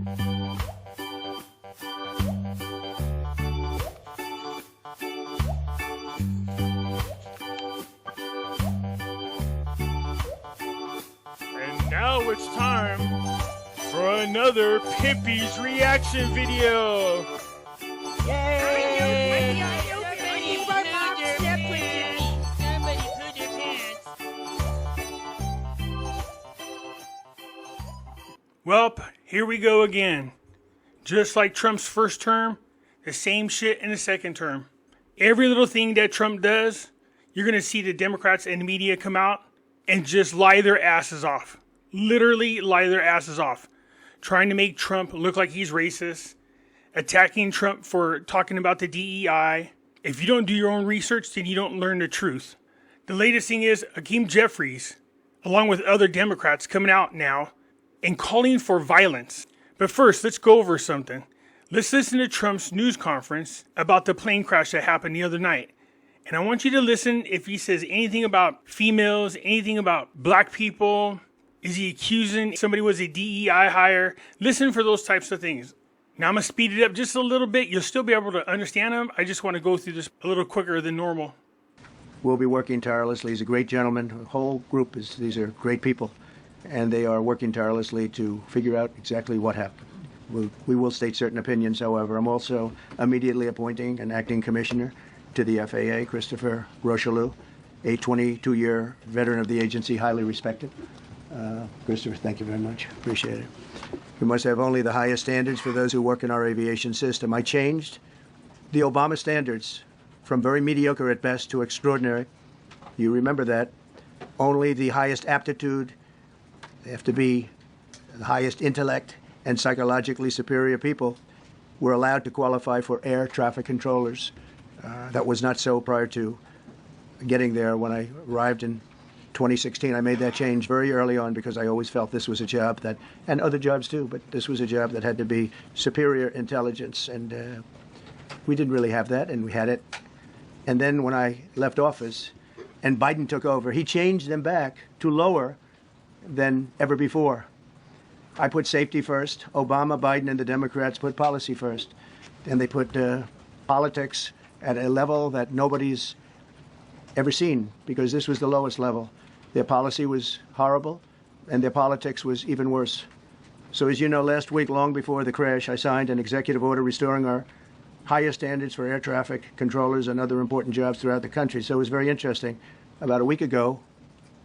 And now it's time for another Pimpy's reaction video. Yay! Well, here we go again. Just like Trump's first term, the same shit in the second term. Every little thing that Trump does, you're going to see the Democrats and the media come out and just lie their asses off. Literally lie their asses off. Trying to make Trump look like he's racist. Attacking Trump for talking about the DEI. If you don't do your own research, then you don't learn the truth. The latest thing is Hakeem Jeffries, along with other Democrats, coming out now and calling for violence. But first, let's go over something. Let's listen to Trump's news conference about the plane crash that happened the other night. And I want you to listen if he says anything about females, anything about black people. Is he accusing somebody was a DEI hire? Listen for those types of things. Now I'm going to speed it up just a little bit. You'll still be able to understand him. I just want to go through this a little quicker than normal. We'll be working tirelessly. He's a great gentleman. The whole group these are great people. And they are working tirelessly to figure out exactly what happened. We will state certain opinions, however. I'm also immediately appointing an acting commissioner to the FAA, Christopher Rocheleau, a 22-year veteran of the agency, highly respected. Christopher, thank you very much. Appreciate it. We must have only the highest standards for those who work in our aviation system. I changed the Obama standards from very mediocre at best to extraordinary. You remember that. Only the highest aptitude. They have to be the highest intellect and psychologically superior people were allowed to qualify for air traffic controllers. That was not so prior to getting there. When I arrived in 2016, I made that change very early on because I always felt this was a job that, and other jobs too, but this was a job that had to be superior intelligence. And we didn't really have that, and we had it. And then when I left office and Biden took over, he changed them back to lower than ever before. I put safety first. Obama, Biden, and the Democrats put policy first. And they put politics at a level that nobody's ever seen, because this was the lowest level. Their policy was horrible, and their politics was even worse. So as you know, last week, long before the crash, I signed an executive order restoring our highest standards for air traffic controllers and other important jobs throughout the country. So it was very interesting. About a week ago,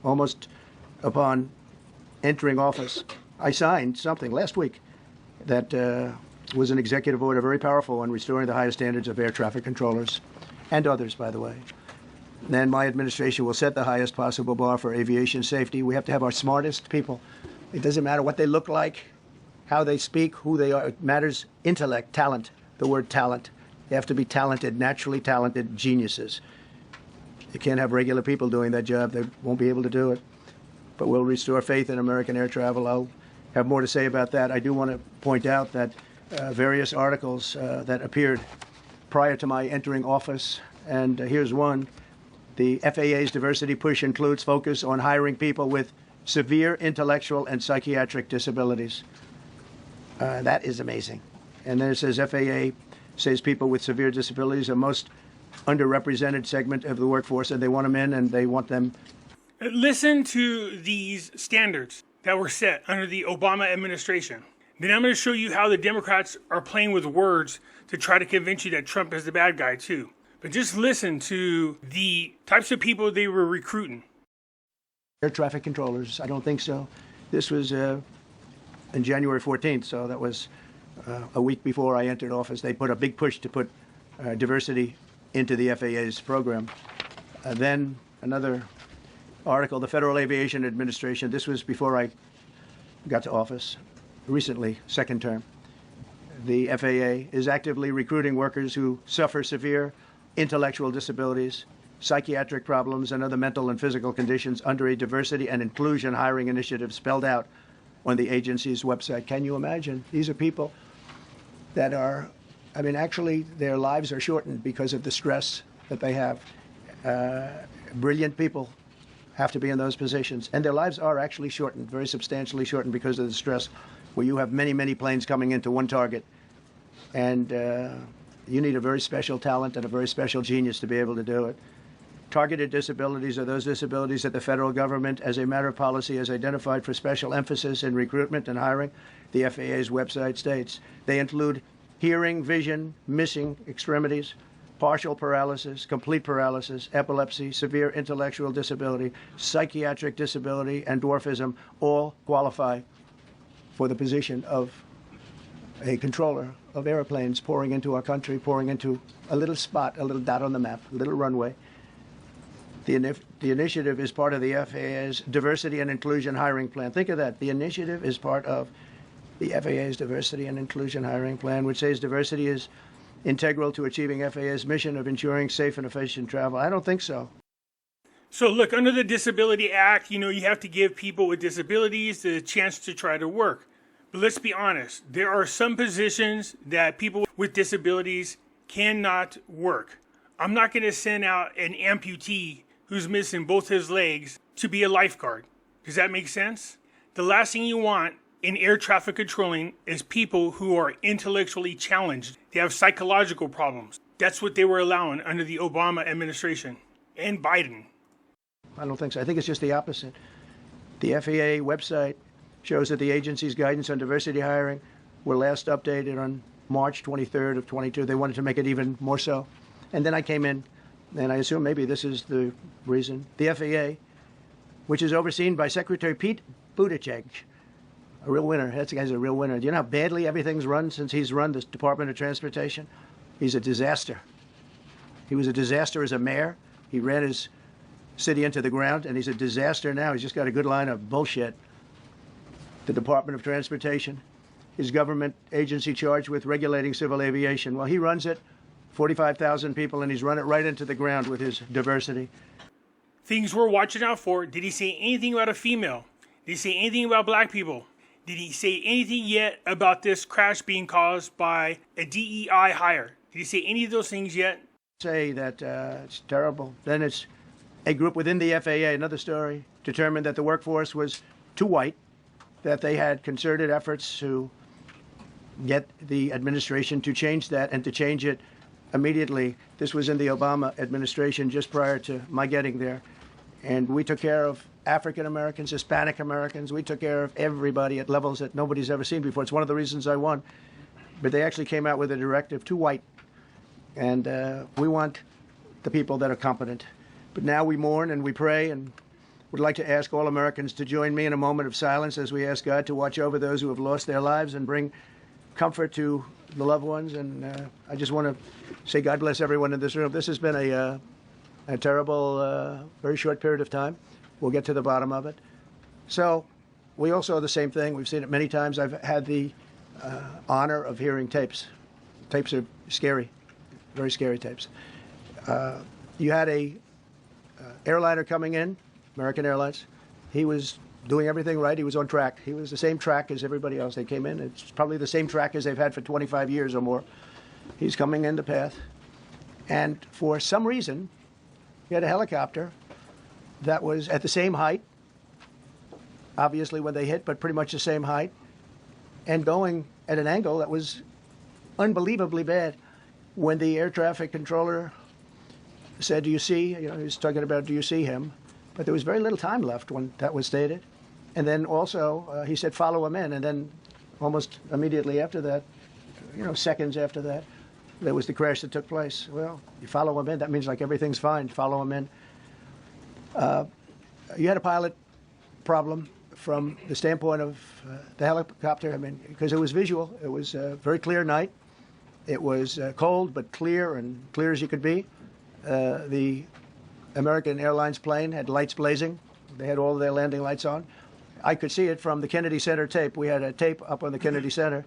almost upon entering office, I signed something last week that was an executive order, very powerful, on restoring the highest standards of air traffic controllers, and others, by the way. Then my administration will set the highest possible bar for aviation safety. We have to have our smartest people. It doesn't matter what they look like, how they speak, who they are. It matters intellect, talent, the word talent. They have to be talented, naturally talented geniuses. You can't have regular people doing that job. They won't be able to do it. But we'll restore faith in American air travel. I'll have more to say about that. I do want to point out that various articles that appeared prior to my entering office, and here's one. The FAA's diversity push includes focus on hiring people with severe intellectual and psychiatric disabilities. That is amazing. And then it says FAA says people with severe disabilities are most underrepresented segment of the workforce, and they want them in, and they want them. Listen to these standards that were set under the Obama administration. Then I'm going to show you how the Democrats are playing with words to try to convince you that Trump is the bad guy too. But just listen to the types of people they were recruiting. Air traffic controllers, I don't think so. This was in January 14th, so that was a week before I entered office. They put a big push to put diversity into the FAA's program. Then another article, the Federal Aviation Administration, this was before I got to office, recently, second term. The FAA is actively recruiting workers who suffer severe intellectual disabilities, psychiatric problems, and other mental and physical conditions under a diversity and inclusion hiring initiative spelled out on the agency's website. Can you imagine? These are people that are, I mean, actually, their lives are shortened because of the stress that they have. Brilliant people have to be in those positions, and their lives are actually shortened, very substantially shortened, because of the stress where you have many, many planes coming into one target. And you need a very special talent and a very special genius to be able to do it. Targeted disabilities are those disabilities that the federal government, as a matter of policy, has identified for special emphasis in recruitment and hiring. The FAA's website states they include hearing, vision, missing extremities, partial paralysis, complete paralysis, epilepsy, severe intellectual disability, psychiatric disability, and dwarfism all qualify for the position of a controller of airplanes pouring into our country, pouring into a little spot, a little dot on the map, a little runway. The initiative is part of the FAA's diversity and inclusion hiring plan. Think of that. The initiative is part of the FAA's diversity and inclusion hiring plan, which says diversity is integral to achieving FAA's mission of ensuring safe and efficient travel. I don't think so. So look, under the Disability Act, you have to give people with disabilities the chance to try to work. But let's be honest, there are some positions that people with disabilities cannot work. I'm not going to send out an amputee who's missing both his legs to be a lifeguard. Does that make sense? The last thing you want in air traffic controlling is people who are intellectually challenged. They have psychological problems. That's what they were allowing under the Obama administration and Biden. I don't think so. I think it's just the opposite. The FAA website shows that the agency's guidance on diversity hiring were last updated on March 23rd of 22. They wanted to make it even more so. And then I came in, and I assume maybe this is the reason. The FAA, which is overseen by Secretary Pete Buttigieg, a real winner. That guy's a real winner. Do you know how badly everything's run since he's run the Department of Transportation? He's a disaster. He was a disaster as a mayor. He ran his city into the ground, and he's a disaster now. He's just got a good line of bullshit. The Department of Transportation, his government agency charged with regulating civil aviation. Well, he runs it, 45,000 people, and he's run it right into the ground with his diversity. Things we're watching out for. Did he say anything about a female? Did he say anything about black people? Did he say anything yet about this crash being caused by a DEI hire? Did he say any of those things yet? Say that it's terrible. Then it's a group within the FAA, another story, determined that the workforce was too white, that they had concerted efforts to get the administration to change that and to change it immediately. This was in the Obama administration just prior to my getting there. And we took care of African Americans, Hispanic Americans. We took care of everybody at levels that nobody's ever seen before. It's one of the reasons I won. But they actually came out with a directive, too white. And we want the people that are competent. But now we mourn and we pray and would like to ask all Americans to join me in a moment of silence as we ask God to watch over those who have lost their lives and bring comfort to the loved ones. And I just want to say God bless everyone in this room. This has been a terrible, very short period of time. We'll get to the bottom of it. So we all saw the same thing. We've seen it many times. I've had the honor of hearing tapes. Tapes are scary, very scary tapes. You had a airliner coming in, American Airlines. He was doing everything right. He was on track. He was the same track as everybody else. They came in. It's probably the same track as they've had for 25 years or more. He's coming in the path. And for some reason, he had a helicopter that was at the same height, obviously when they hit, but pretty much the same height, and going at an angle that was unbelievably bad. When the air traffic controller said, do you see, he was talking about, do you see him? But there was very little time left when that was stated. And then also, he said, follow him in. And then almost immediately after that, seconds after that, there was the crash that took place. Well, you follow him in, that means like everything's fine, follow him in. You had a pilot problem from the standpoint of the helicopter, because it was visual. It was a very clear night. It was cold, but clear, and clear as you could be. The American Airlines plane had lights blazing. They had all of their landing lights on. I could see it from the Kennedy Center tape. We had a tape up on the Kennedy Center.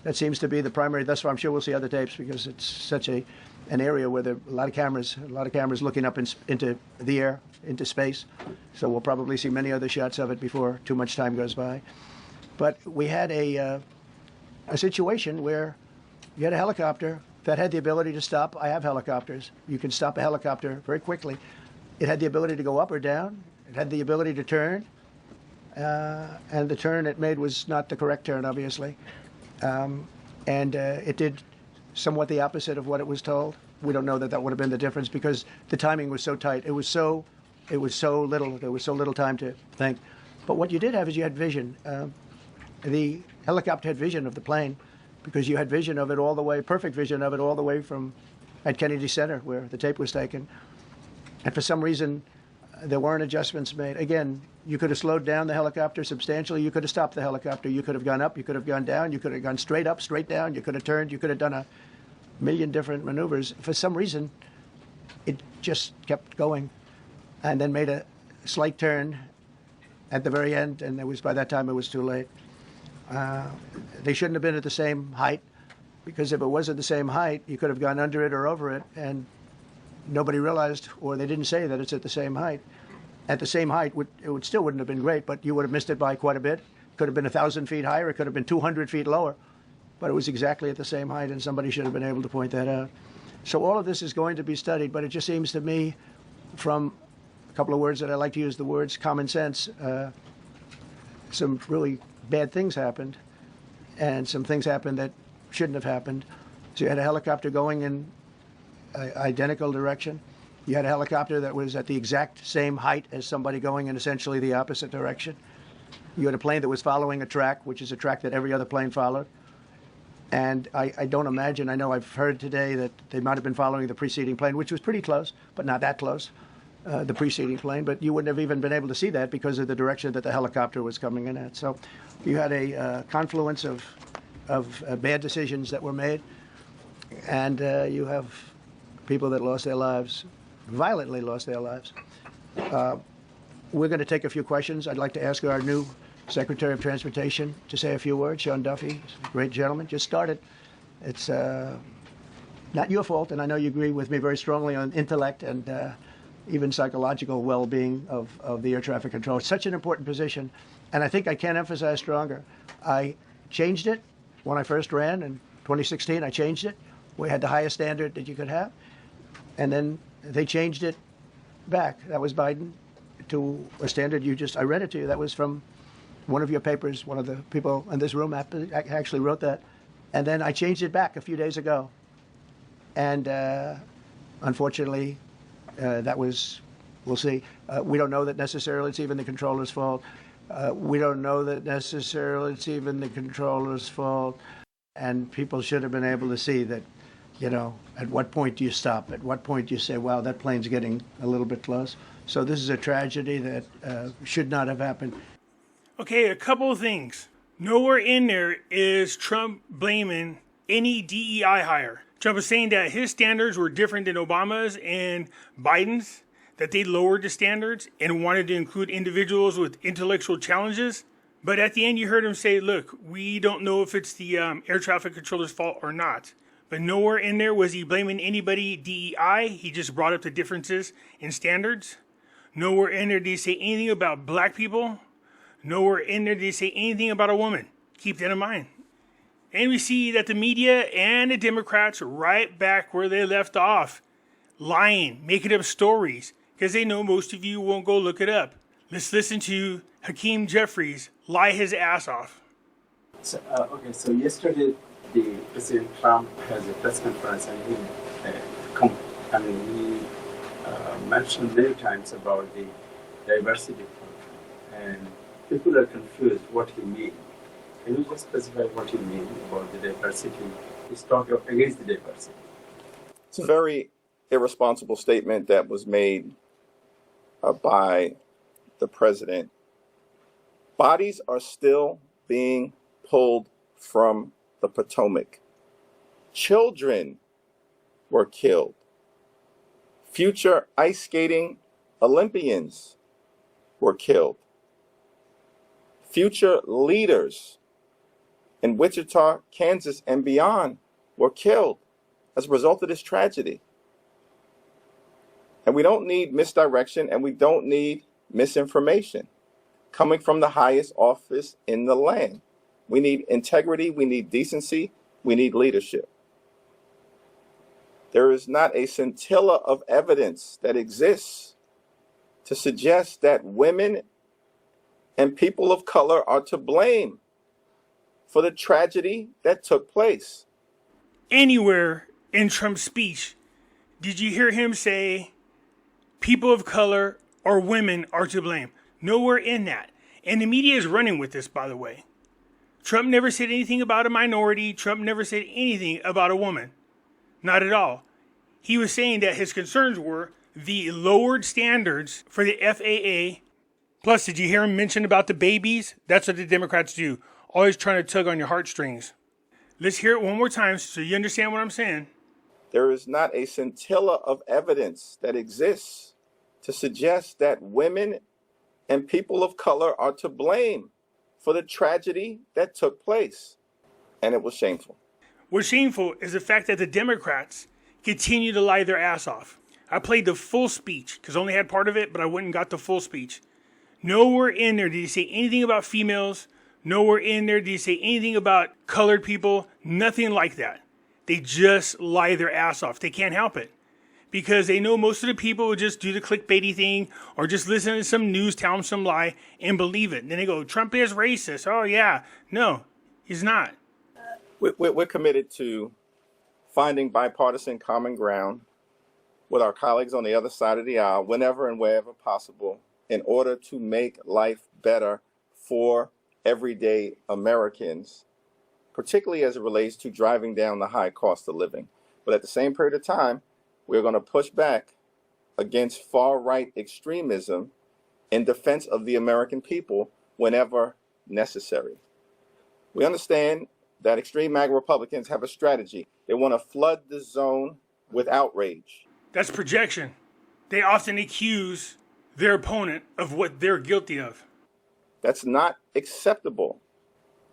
That seems to be the primary. That's why I'm sure we'll see other tapes, because it's such an area where there are a lot of cameras looking up into the air, into space. So we'll probably see many other shots of it before too much time goes by. But we had a situation where you had a helicopter that had the ability to stop. I have helicopters. You can stop a helicopter very quickly. It had the ability to go up or down. It had the ability to turn. and the turn it made was not the correct turn, obviously. And it did somewhat the opposite of what it was told. We don't know that that would have been the difference because the timing was so tight. It was so little. There was so little time to think. But what you did have is you had vision. The helicopter had vision of the plane because you had vision of it all the way, perfect vision of it all the way from at Kennedy Center where the tape was taken. And for some reason, there weren't adjustments made. Again, you could have slowed down the helicopter substantially. You could have stopped the helicopter. You could have gone up. You could have gone down. You could have gone straight up, straight down. You could have turned. You could have done a million different maneuvers. For some reason, it just kept going and then made a slight turn at the very end. And by that time, it was too late. They shouldn't have been at the same height because if it was at the same height, you could have gone under it or over it. And nobody realized, or they didn't say that it's at the same height. At the same height, it still wouldn't have been great, but you would have missed it by quite a bit. It could have been 1,000 feet higher. It could have been 200 feet lower. But it was exactly at the same height, and somebody should have been able to point that out. So all of this is going to be studied, but it just seems to me, from a couple of words that I like to use, the words common sense, some really bad things happened, and some things happened that shouldn't have happened. So you had a helicopter going in identical direction. You had a helicopter that was at the exact same height as somebody going in essentially the opposite direction. You had a plane that was following a track, which is a track that every other plane followed. And I don't imagine, I know I've heard today that they might have been following the preceding plane, which was pretty close, but not that close, the preceding plane. But you wouldn't have even been able to see that because of the direction that the helicopter was coming in at. So you had a confluence of bad decisions that were made, and you have people that lost their lives, violently lost their lives. We're going to take a few questions. I'd like to ask our new Secretary of Transportation to say a few words. Sean Duffy, great gentleman, just started. It's not your fault, and I know you agree with me very strongly on intellect and even psychological well-being of the air traffic control. It's such an important position, and I think I can't emphasize stronger. I changed it when I first ran in 2016. I changed it. We had the highest standard that you could have. And then they changed it back. That was Biden to a standard I read it to you. That was from one of your papers. One of the people in this room actually wrote that. And then I changed it back a few days ago. And unfortunately, we'll see. We don't know that necessarily it's even the controller's fault. We don't know that necessarily it's even the controller's fault. And people should have been able to see that, at what point do you stop? At what point do you say, wow, that plane's getting a little bit close? So this is a tragedy that should not have happened. Okay, a couple of things. Nowhere in there is Trump blaming any DEI hire. Trump is saying that his standards were different than Obama's and Biden's, that they lowered the standards and wanted to include individuals with intellectual challenges. But at the end, you heard him say, look, we don't know if it's the air traffic controller's fault or not. But nowhere in there was he blaming anybody DEI. He just brought up the differences in standards. Nowhere in there did he say anything about black people. Nowhere in there did he say anything about a woman. Keep that in mind. And we see that the media and the Democrats are right back where they left off. Lying, making up stories, because they know most of you won't go look it up. Let's listen to Hakeem Jeffries lie his ass off. So yesterday, the President Trump has a press conference, and he mentioned many times about the diversity, and people are confused what he means. Can you just specify what you mean about the diversity? He's talking against the diversity. It's a very irresponsible statement that was made by the president. Bodies are still being pulled from the Potomac. Children were killed. Future ice skating Olympians were killed. Future leaders in Wichita, Kansas, and beyond were killed as a result of this tragedy. And we don't need misdirection, and we don't need misinformation coming from the highest office in the land. We need integrity, we need decency, we need leadership. There is not a scintilla of evidence that exists to suggest that women and people of color are to blame for the tragedy that took place. Anywhere in Trump's speech did you hear him say people of color or women are to blame? Nowhere in that. And the media is running with this, by the way. Trump never said anything about a minority. Trump never said anything about a woman. Not at all. He was saying that his concerns were the lowered standards for the FAA. Plus, did you hear him mention about the babies? That's what the Democrats do. Always trying to tug on your heartstrings. Let's hear it one more time so you understand what I'm saying. There is not a scintilla of evidence that exists to suggest that women and people of color are to blame for the tragedy that took place. And it was shameful. What's shameful is the fact that the Democrats continue to lie their ass off. I played the full speech because I only had part of it, but I went and got the full speech. Nowhere in there did he say anything about females. Nowhere in there did he say anything about colored people. Nothing like that. They just lie their ass off. They can't help it because they know most of the people will just do the clickbaity thing or just listen to some news, tell them some lie and believe it. And then they go, Trump is racist. Oh, yeah. No, he's not. We're committed to finding bipartisan common ground with our colleagues on the other side of the aisle whenever and wherever possible in order to make life better for everyday Americans, particularly as it relates to driving down the high cost of living. But at the same period of time, we're going to push back against far-right extremism in defense of the American people whenever necessary. We understand that extreme MAGA Republicans have a strategy. They want to flood the zone with outrage. That's projection. They often accuse their opponent of what they're guilty of. That's not acceptable.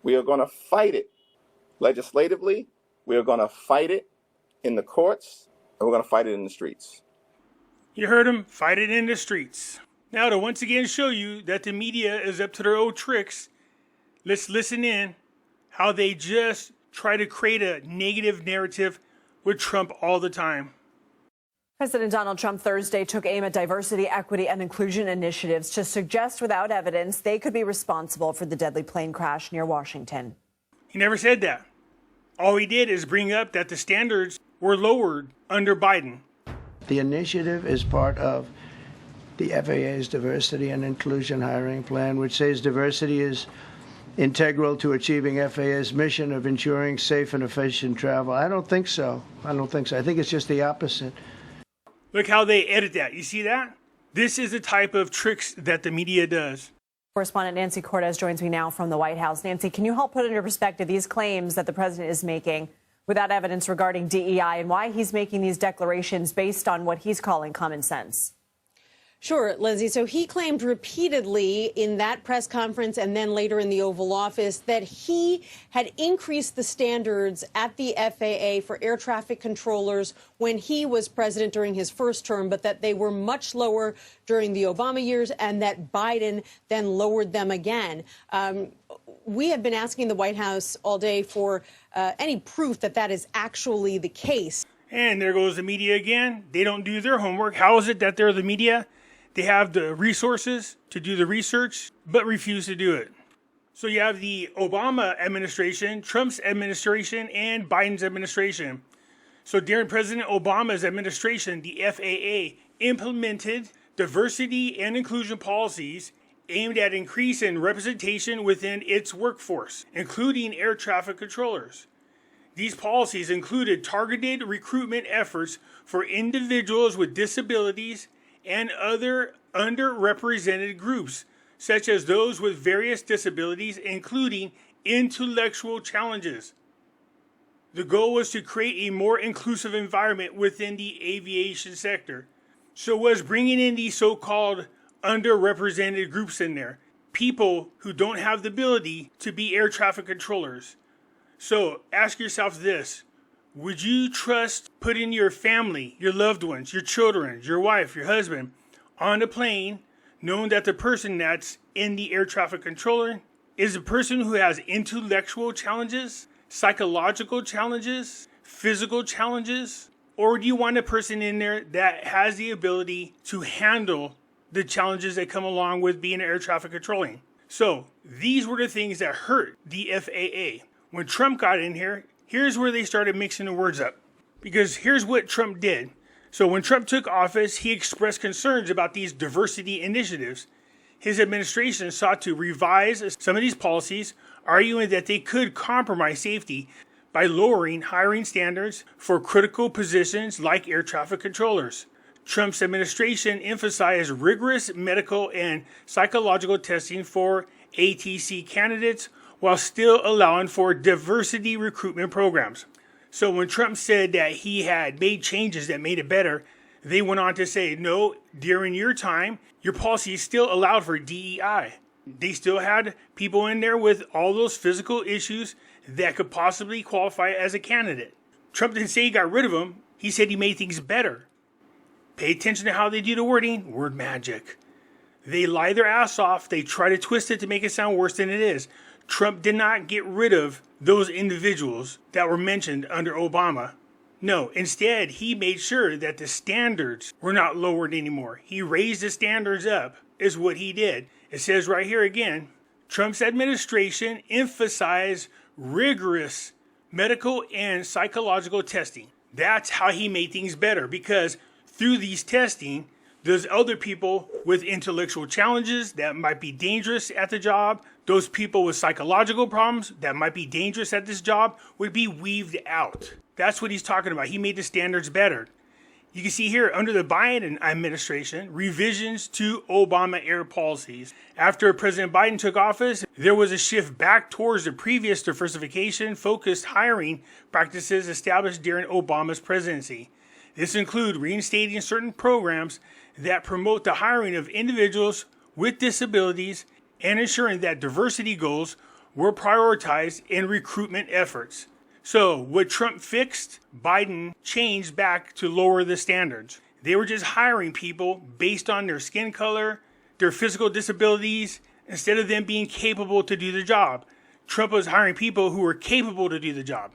We are going to fight it legislatively. We are going to fight it in the courts, and we're going to fight it in the streets. You heard him, fight it in the streets. Now to once again show you that the media is up to their old tricks, let's listen in how they just try to create a negative narrative with Trump all the time. President Donald Trump Thursday took aim at diversity, equity, and inclusion initiatives to suggest without evidence they could be responsible for the deadly plane crash near Washington. He never said that. All he did is bring up that the standards were lowered under Biden. The initiative is part of the FAA's diversity and inclusion hiring plan, which says diversity is integral to achieving FAA's mission of ensuring safe and efficient travel. I don't think so. I think it's just the opposite. Look how they edit that. You see that? This is the type of tricks that the media does. Correspondent Nancy Cortez joins me now from the White House. Nancy, can you help put into perspective these claims that the president is making without evidence regarding DEI and why he's making these declarations based on what he's calling common sense? Sure, Lindsay. So he claimed repeatedly in that press conference and then later in the Oval Office that he had increased the standards at the FAA for air traffic controllers when he was president during his first term, but that they were much lower during the Obama years and that Biden then lowered them again. We have been asking the White House all day for any proof that that is actually the case. And there goes the media again. They don't do their homework. How is it that they're the media? They have the resources to do the research, but refuse to do it. So you have the Obama administration, Trump's administration, and Biden's administration. So during President Obama's administration, the FAA implemented diversity and inclusion policies aimed at increasing representation within its workforce, including air traffic controllers. These policies included targeted recruitment efforts for individuals with disabilities and other underrepresented groups, such as those with various disabilities, including intellectual challenges. The goal was to create a more inclusive environment within the aviation sector. So was bringing in these so-called underrepresented groups in there, people who don't have the ability to be air traffic controllers. So ask yourself this. Would you trust putting your family, your loved ones, your children, your wife, your husband on a plane knowing that the person that's in the air traffic controller is a person who has intellectual challenges, psychological challenges, physical challenges? Or do you want a person in there that has the ability to handle the challenges that come along with being air traffic controlling? So these were the things that hurt the FAA. When Trump got in here, here's where they started mixing the words up. Because here's what Trump did. So when Trump took office, he expressed concerns about these diversity initiatives. His administration sought to revise some of these policies, arguing that they could compromise safety by lowering hiring standards for critical positions like air traffic controllers. Trump's administration emphasized rigorous medical and psychological testing for ATC candidates while still allowing for diversity recruitment programs. So when Trump said that he had made changes that made it better, they went on to say, no, during your time, your policy still allowed for DEI. They still had people in there with all those physical issues that could possibly qualify as a candidate. Trump didn't say he got rid of them. He said he made things better. Pay attention to how they do the wording. Word magic. They lie their ass off. They try to twist it to make it sound worse than it is. Trump did not get rid of those individuals that were mentioned under Obama. No, instead, he made sure that the standards were not lowered anymore. He raised the standards up, is what he did. It says right here again, Trump's administration emphasized rigorous medical and psychological testing. That's how he made things better, because through these testing, there's other people with intellectual challenges that might be dangerous at the job. Those people with psychological problems that might be dangerous at this job would be weaved out. That's what he's talking about. He made the standards better. You can see here, under the Biden administration, revisions to Obama era policies. After President Biden took office, there was a shift back towards the previous diversification-focused hiring practices established during Obama's presidency. This includes reinstating certain programs that promote the hiring of individuals with disabilities and ensuring that diversity goals were prioritized in recruitment efforts. So, what Trump fixed, Biden changed back to lower the standards. They were just hiring people based on their skin color, their physical disabilities, instead of them being capable to do the job. Trump was hiring people who were capable to do the job.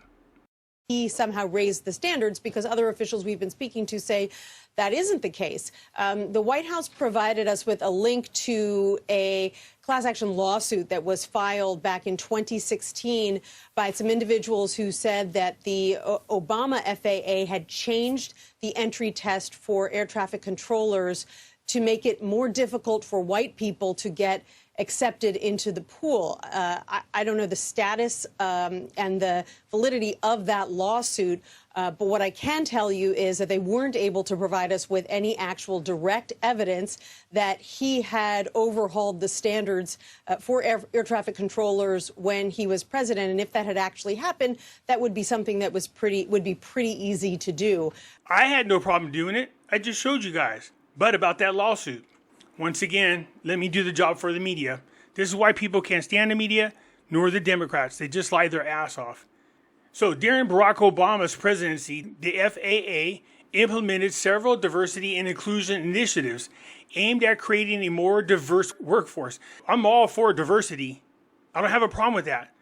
He somehow raised the standards, because other officials we've been speaking to say that isn't the case. The White House provided us with a link to a class action lawsuit that was filed back in 2016 by some individuals who said that the Obama FAA had changed the entry test for air traffic controllers to make it more difficult for white people to get accepted into the pool. I don't know the status and the validity of that lawsuit, but what I can tell you is that they weren't able to provide us with any actual direct evidence that he had overhauled the standards for air traffic controllers when he was president. And if that had actually happened, that would be something that would be pretty easy to do. I had no problem doing it. I just showed you guys. But about that lawsuit, once again, let me do the job for the media. This is why people can't stand the media, nor the Democrats. They just lie their ass off. So during Barack Obama's presidency, the FAA implemented several diversity and inclusion initiatives aimed at creating a more diverse workforce. I'm all for diversity. I don't have a problem with that.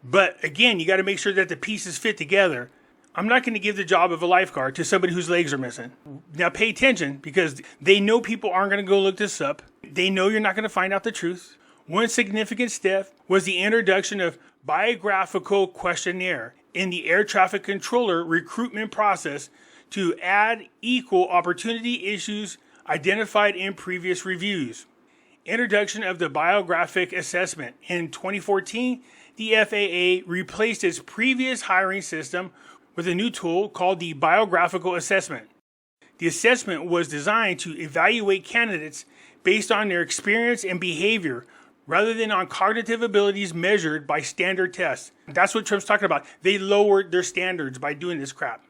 But again, you got to make sure that the pieces fit together. I'm not going to give the job of a lifeguard to somebody whose legs are missing. Now pay attention, because they know people aren't going to go look this up. They know you're not going to find out the truth. One significant step was the introduction of biographical questionnaire in the air traffic controller recruitment process to add equal opportunity issues identified in previous reviews. Introduction of the biographic assessment. In 2014, the FAA replaced its previous hiring system with a new tool called the biographical assessment. The assessment was designed to evaluate candidates based on their experience and behavior rather than on cognitive abilities measured by standard tests. That's what Trump's talking about. They lowered their standards by doing this crap.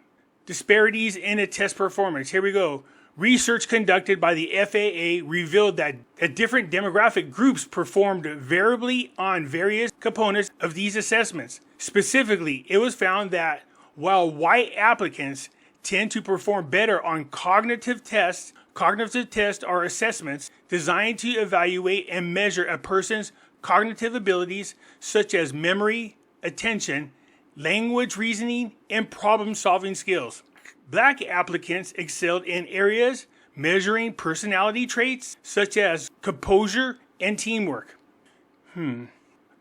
Disparities in a test performance. Here we go. Research conducted by the FAA revealed that different demographic groups performed variably on various components of these assessments. Specifically, it was found that while white applicants tend to perform better on cognitive tests are assessments designed to evaluate and measure a person's cognitive abilities such as memory, attention, language reasoning, and problem-solving skills. Black applicants excelled in areas measuring personality traits such as composure and teamwork.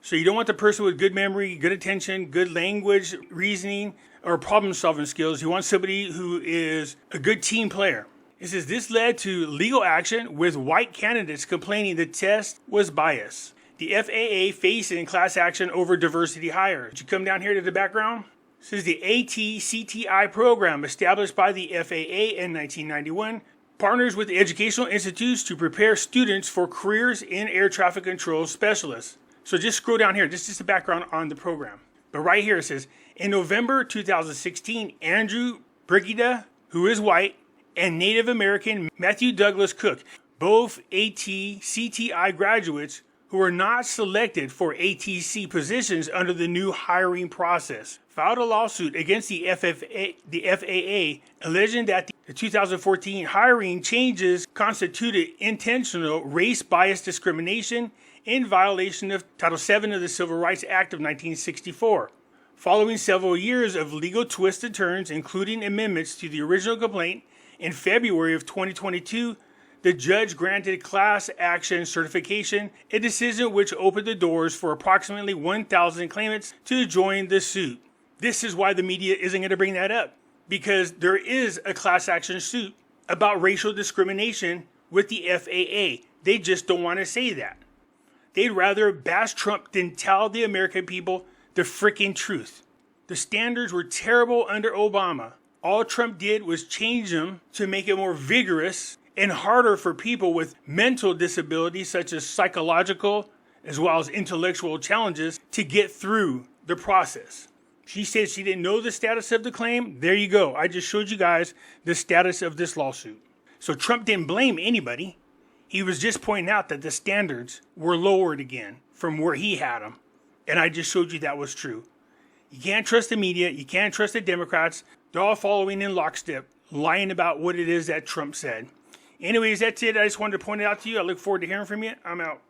So you don't want the person with good memory, good attention, good language, reasoning, or problem-solving skills. You want somebody who is a good team player. It says this led to legal action with white candidates complaining the test was biased. The FAA facing class action over diversity hires. Did you come down here to the background? It says the ATCTI program established by the FAA in 1991 partners with educational institutes to prepare students for careers in air traffic control specialists. So just scroll down here. This is just the background on the program. But right here it says, in November 2016, Andrew Brigida, who is white, and Native American Matthew Douglas Cook, both ATCTI graduates who were not selected for ATC positions under the new hiring process, filed a lawsuit against the FAA, alleging that the 2014 hiring changes constituted intentional race-biased discrimination in violation of Title VII of the Civil Rights Act of 1964. Following several years of legal twists and turns, including amendments to the original complaint, in February of 2022, the judge granted class action certification, a decision which opened the doors for approximately 1,000 claimants to join the suit. This is why the media isn't going to bring that up, because there is a class action suit about racial discrimination with the FAA. They just don't want to say that. They'd rather bash Trump than tell the American people the freaking truth. The standards were terrible under Obama. All Trump did was change them to make it more vigorous and harder for people with mental disabilities such as psychological as well as intellectual challenges to get through the process. She said she didn't know the status of the claim. There you go. I just showed you guys the status of this lawsuit. So Trump didn't blame anybody. He was just pointing out that the standards were lowered again from where he had them. And I just showed you that was true. You can't trust the media. You can't trust the Democrats. They're all following in lockstep, lying about what it is that Trump said. Anyways, that's it. I just wanted to point it out to you. I look forward to hearing from you. I'm out.